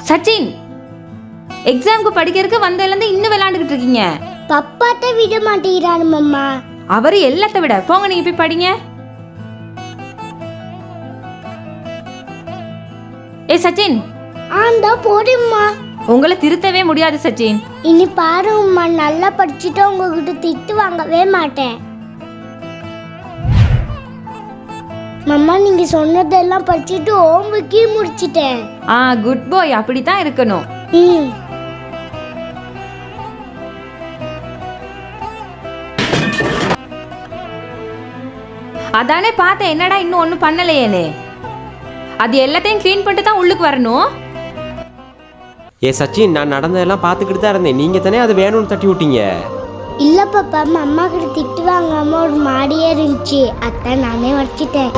சச்சின், எக்ஸாமுக்கு படிக்கிறதுக்கு வந்ததுலேருந்து இன்னும் விளையாண்டுக்கிட்டு இருக்கீங்க. பப்பாட்ட விட மாட்டேங்கிறாரு மம்மா. அவரு எல்லாத்த விட போங்க, நீங்க போய் படிங்க. ஏ சச்சின், ஆண்டா போடும்மா. உங்களை திருத்தவே முடியாது சச்சின். இனி பாரும்மா, நல்லா படிச்சுட்டு உங்ககிட்ட திட்டு வாங்கவே மாட்டேன். மம்மா, நீங்க சொன்னதெல்லாம் படிச்சுட்டு ஹோம்வொர்க்கே முடிச்சிட்டேன். குட் பாய், அப்படித்தான் இருக்கணும். அதானே பார்த்தேன், என்னடா இன்னும் ஒன்றும் பண்ணலையேன்னு. அது எல்லாத்தையும் க்ளீன் பண்ணிட்டு தான் உள்ளுக்கு வரணும். ஏ சச்சின், நான் நடந்ததெல்லாம் பார்த்துக்கிட்டு தான் இருந்தேன். நீங்க தானே அது வேணும்னு தட்டி விட்டீங்க. இல்ல பாப்பா, அம்மா கிட்ட திட்டு வாங்காம ஒரு மாடியே இருந்துச்சு, அதான் நானே வச்சிட்டேன்.